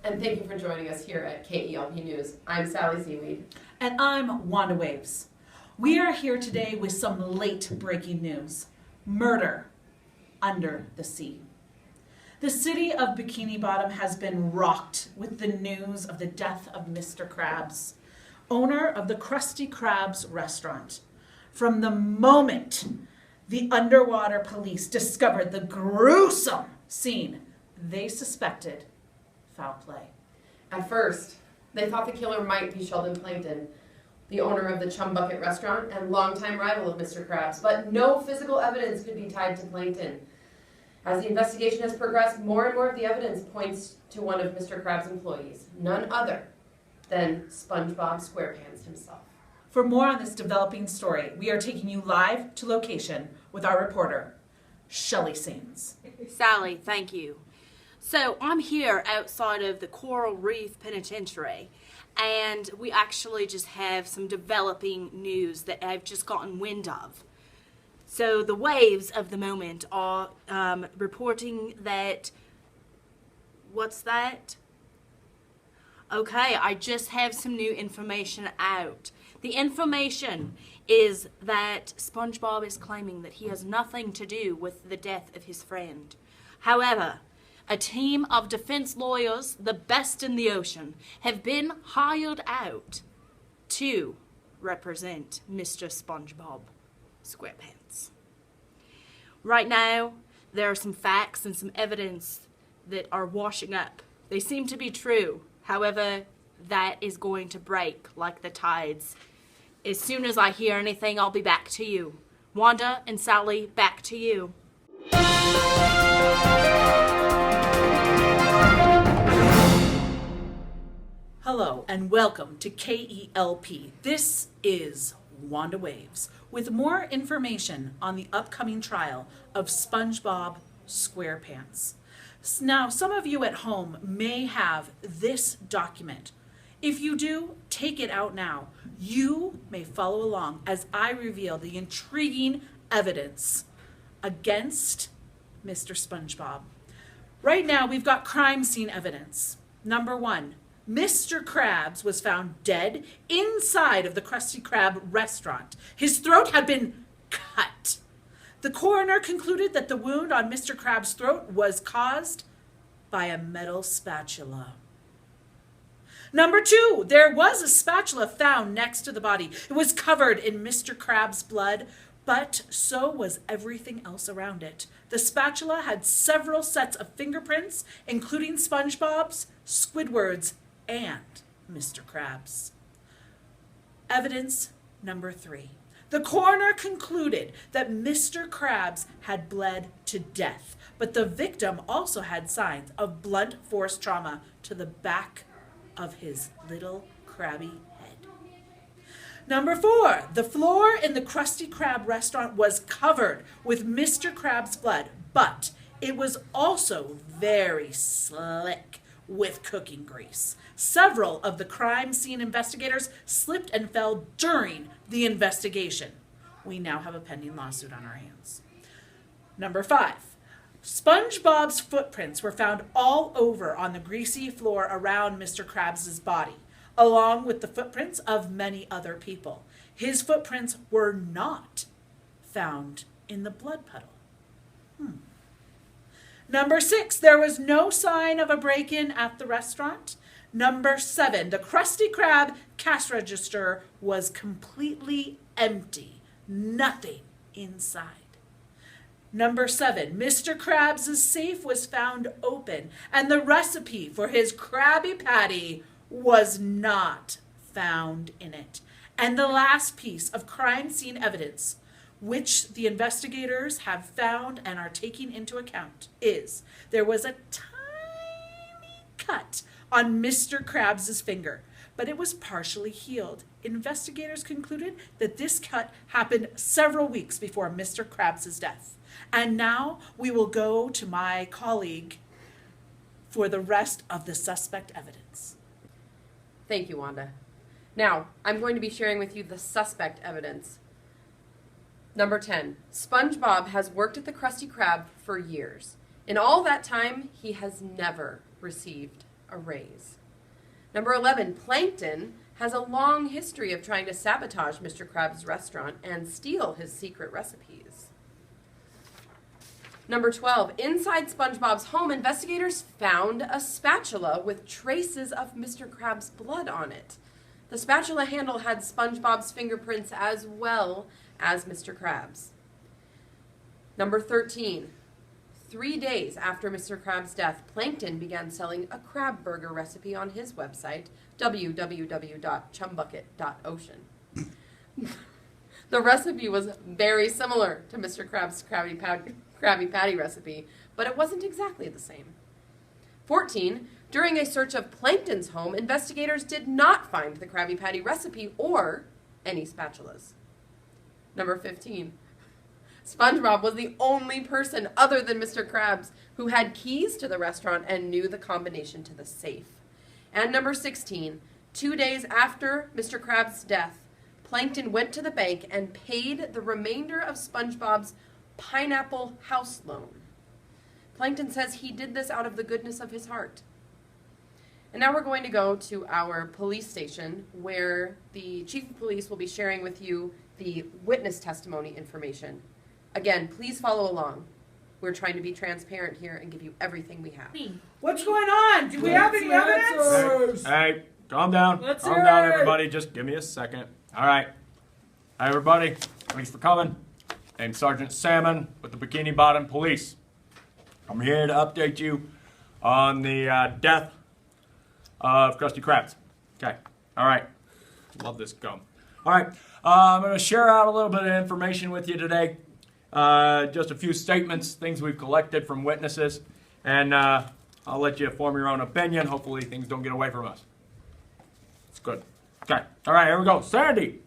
And thank you for joining us here at KELP News. I'm Sally Seaweed. And I'm Wanda Waves. We are here today with some late breaking news. Murder under the sea. The city of Bikini Bottom has been rocked with the news of the death of Mr. Krabs, owner of the Krusty Krabs restaurant. From the moment the underwater police discovered the gruesome scene, they suspected foul play. At first, they thought the killer might be Sheldon Plankton, the owner of the Chum Bucket restaurant and longtime rival of Mr. Krabs, but no physical evidence could be tied to Plankton. As the investigation has progressed, more and more of the evidence points to one of Mr. Krabs' employees, none other than SpongeBob SquarePants himself. For more on this developing story, we are taking you live to location with our reporter, Shelley Sains. Sally, thank you. So I'm here outside of the Coral Reef Penitentiary, and we actually just have some developing news that I've just gotten wind of. So the waves of the moment are reporting that... What's that? Okay, I just have some new information out. The information is that SpongeBob is claiming that he has nothing to do with the death of his friend. However, a team of defense lawyers, the best in the ocean, have been hired out to represent Mr. SpongeBob SquarePants. Right now, there are some facts and some evidence that are washing up. They seem to be true. However, that is going to break like the tides. As soon as I hear anything, I'll be back to you. Wanda and Sally, back to you. Hello and welcome to KELP. This is Wanda Waves with more information on the upcoming trial of SpongeBob SquarePants. Now, some of you at home may have this document. If you do, take it out now. You may follow along as I reveal the intriguing evidence against Mr. SpongeBob. Right now, we've got crime scene evidence. Number 1, Mr. Krabs was found dead inside of the Krusty Krab restaurant. His throat had been cut. The coroner concluded that the wound on Mr. Krabs' throat was caused by a metal spatula. Number 2, there was a spatula found next to the body. It was covered in Mr. Krabs' blood, but so was everything else around it. The spatula had several sets of fingerprints, including SpongeBob's, Squidward's, and Mr. Krabs. Evidence number 3. The coroner concluded that Mr. Krabs had bled to death, but the victim also had signs of blunt force trauma to the back of his little crabby head. Number 4, the floor in the Krusty Krab restaurant was covered with Mr. Krabs' blood, but it was also very slick with cooking grease. Several of the crime scene investigators slipped and fell during the investigation. We now have a pending lawsuit on our hands. Number 5, SpongeBob's footprints were found all over on the greasy floor around Mr. Krabs' body, along with the footprints of many other people. His footprints were not found in the blood puddle. Number 6, there was no sign of a break-in at the restaurant. Number 7, the Krusty Krab cash register was completely empty. Nothing inside. Number 7, Mr. Krabs' safe was found open, and the recipe for his Krabby Patty was not found in it. And the last piece of crime scene evidence, which the investigators have found and are taking into account, is there was a tiny cut on Mr. Krabs' finger, but it was partially healed. Investigators concluded that this cut happened several weeks before Mr. Krabs' death. And now we will go to my colleague for the rest of the suspect evidence. Thank you, Wanda. Now, I'm going to be sharing with you the suspect evidence. Number 10, SpongeBob has worked at the Krusty Krab for years. In all that time, he has never received a raise. Number 11, Plankton has a long history of trying to sabotage Mr. Krabs' restaurant and steal his secret recipes. Number 12, inside SpongeBob's home, investigators found a spatula with traces of Mr. Krabs' blood on it. The spatula handle had SpongeBob's fingerprints as well as Mr. Krabs. Number 13, 3 days after Mr. Krabs' death, Plankton began selling a crab burger recipe on his website, www.chumbucket.ocean. The recipe was very similar to Mr. Krabs' Krabby Patty recipe, but it wasn't exactly the same. 14, during a search of Plankton's home, investigators did not find the Krabby Patty recipe or any spatulas. Number 15, SpongeBob was the only person other than Mr. Krabs who had keys to the restaurant and knew the combination to the safe. And number 16, 2 days after Mr. Krabs' death, Plankton went to the bank and paid the remainder of SpongeBob's pineapple house loan. Plankton says he did this out of the goodness of his heart. And now we're going to go to our police station where the chief of police will be sharing with you the witness testimony information. Again, please follow along. We're trying to be transparent here and give you everything we have. What's going on? Do we have any evidence? Hey, calm down. Let's Calm hear down, it. everybody. Just give me a second. All right. Hi, everybody. Thanks for coming. I'm Sergeant Salmon with the Bikini Bottom Police. I'm here to update you on the death of Krusty Krabs. Okay. All right. Love this gum. All right. I'm going to share out a little bit of information with you today. Just a few statements, things we've collected from witnesses, and I'll let you form your own opinion. Hopefully things don't get away from us. It's good. Okay. All right, here we go. Sandy.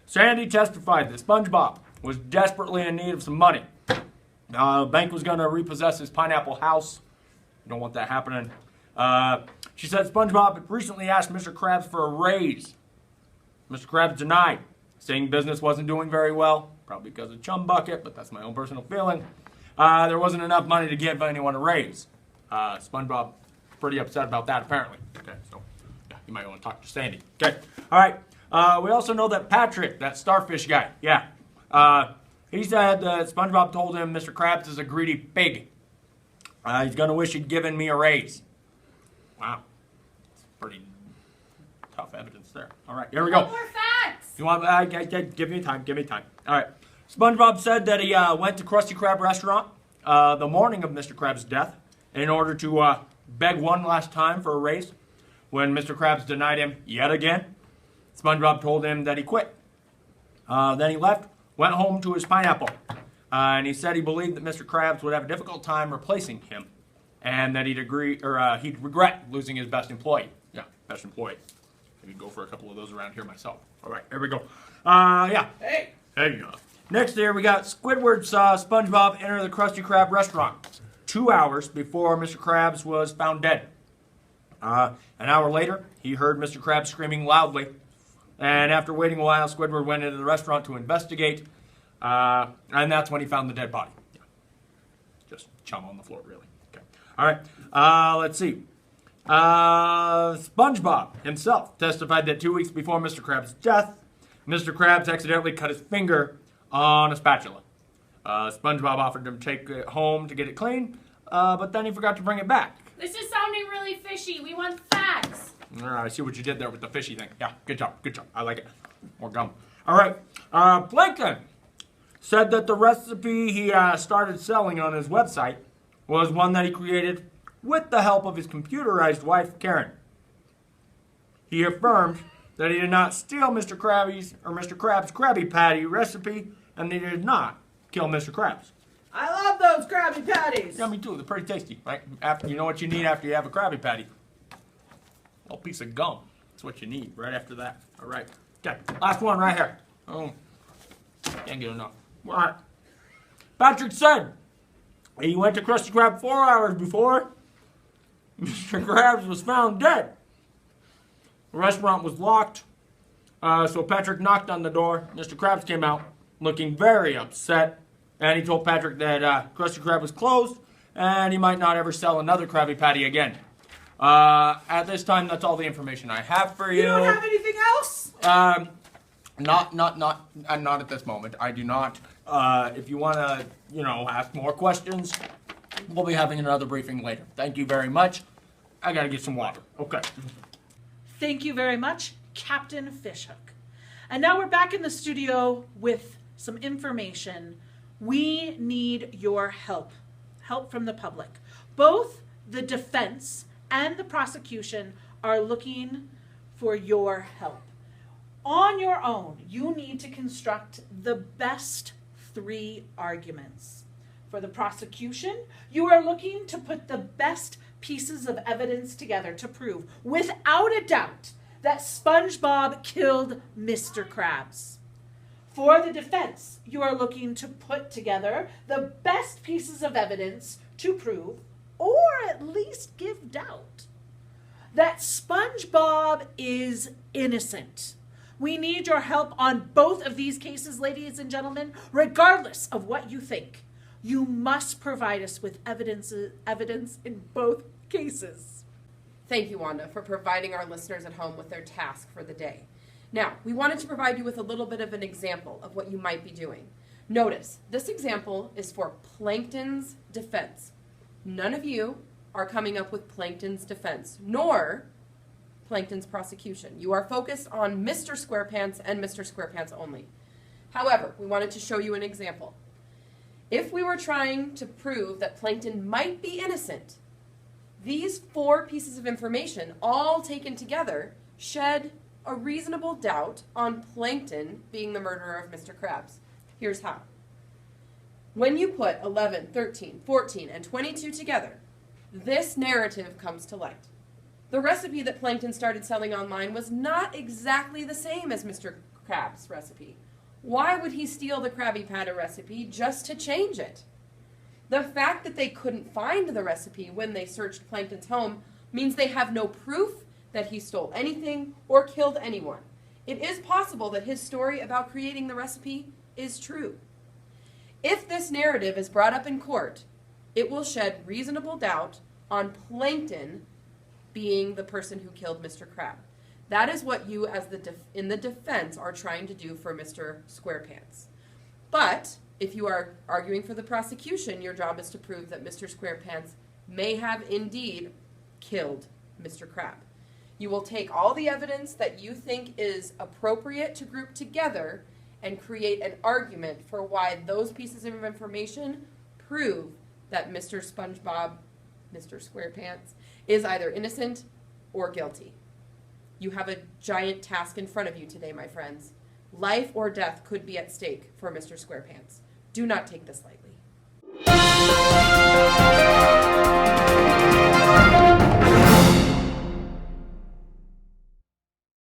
Sandy testified that SpongeBob was desperately in need of some money. The bank was going to repossess his pineapple house. You don't want that happening. She said SpongeBob had recently asked Mr. Krabs for a raise. Mr. Krabs denied, saying business wasn't doing very well, probably because of Chum Bucket, but that's my own personal feeling. There wasn't enough money to give anyone a raise. SpongeBob pretty upset about that, apparently. Okay, so yeah, you might want to talk to Sandy. Okay, all right. We also know that Patrick, that starfish guy, he said that SpongeBob told him Mr. Krabs is a greedy pig. He's going to wish he'd given me a raise. Wow. That's pretty tough evidence there. All right, here we go. No more facts. You want? Give me time. Give me time. All right. SpongeBob said that he went to Krusty Krab restaurant the morning of Mr. Krabs' death in order to beg one last time for a raise. When Mr. Krabs denied him yet again, SpongeBob told him that he quit. Then he left, went home to his pineapple, and he said he believed that Mr. Krabs would have a difficult time replacing him, and that he'd regret losing his best employee. Yeah, best employee. Maybe go for a couple of those around here myself. All right, here we go. Yeah. Hey. Hey. Next here we got Squidward saw SpongeBob enter the Krusty Krab restaurant 2 hours before Mr. Krabs was found dead. An hour later, he heard Mr. Krabs screaming loudly, and after waiting a while, Squidward went into the restaurant to investigate, and that's when he found the dead body. Yeah. Just chum on the floor, really. Okay. All right. Let's see. SpongeBob himself testified that 2 weeks before Mr. Krabs' death, Mr. Krabs accidentally cut his finger on a spatula. SpongeBob offered him to take it home to get it clean, but then he forgot to bring it back. This is sounding really fishy. We want facts. All right, I see what you did there with the fishy thing. Yeah, good job, good job. I like it. More gum. All right, Plankton said that the recipe he started selling on his website was one that he created with the help of his computerized wife, Karen. He affirmed that he did not steal Mr. Krabs' Krabby Patty recipe, and he did not kill Mr. Krabs. I love those Krabby Patties. Yeah, me too. They're pretty tasty, right? After you know what you need after you have a Krabby Patty. A little piece of gum. That's what you need right after that. All right. Okay, last one right here. Oh, can't get enough. All right. Patrick said he went to Krusty Krab 4 hours before Mr. Krabs was found dead. The restaurant was locked, so Patrick knocked on the door. Mr. Krabs came out looking very upset, and he told Patrick that Krusty Krab was closed and he might not ever sell another Krabby Patty again. At this time, that's all the information I have for you. You don't have anything else? Not at this moment. I do not. If you want to, ask more questions, we'll be having another briefing later. Thank you very much. I gotta get some water. Okay. Thank you very much, Captain Fishhook. And now we're back in the studio with some information. We need your help from the public. Both the defense and the prosecution are looking for your help. On your own, you need to construct the best 3 arguments. For the prosecution, you are looking to put the best pieces of evidence together to prove, without a doubt, that SpongeBob killed Mr. Krabs. For the defense, you are looking to put together the best pieces of evidence to prove, or at least give doubt, that SpongeBob is innocent. We need your help on both of these cases, ladies and gentlemen. Regardless of what you think, you must provide us with evidence in both cases. Thank you, Wanda, for providing our listeners at home with their task for the day. Now, we wanted to provide you with a little bit of an example of what you might be doing. Notice, this example is for Plankton's defense. None of you are coming up with Plankton's defense, nor Plankton's prosecution. You are focused on Mr. Squarepants and Mr. Squarepants only. However, we wanted to show you an example. If we were trying to prove that Plankton might be innocent, these 4 pieces of information, all taken together, shed a reasonable doubt on Plankton being the murderer of Mr. Krabs. Here's how. When you put 11, 13, 14, and 22 together, this narrative comes to light. The recipe that Plankton started selling online was not exactly the same as Mr. Krabs' recipe. Why would he steal the Krabby Patty recipe just to change it? The fact that they couldn't find the recipe when they searched Plankton's home means they have no proof that he stole anything or killed anyone. It is possible that his story about creating the recipe is true. If this narrative is brought up in court, it will shed reasonable doubt on Plankton being the person who killed Mr. Crab. That is what you, as in the defense, are trying to do for Mr. Squarepants. But if you are arguing for the prosecution, your job is to prove that Mr. Squarepants may have indeed killed Mr. Crab. You will take all the evidence that you think is appropriate to group together and create an argument for why those pieces of information prove that Mr. Squarepants, is either innocent or guilty. You have a giant task in front of you today, my friends. Life or death could be at stake for Mr. Squarepants. Do not take this lightly.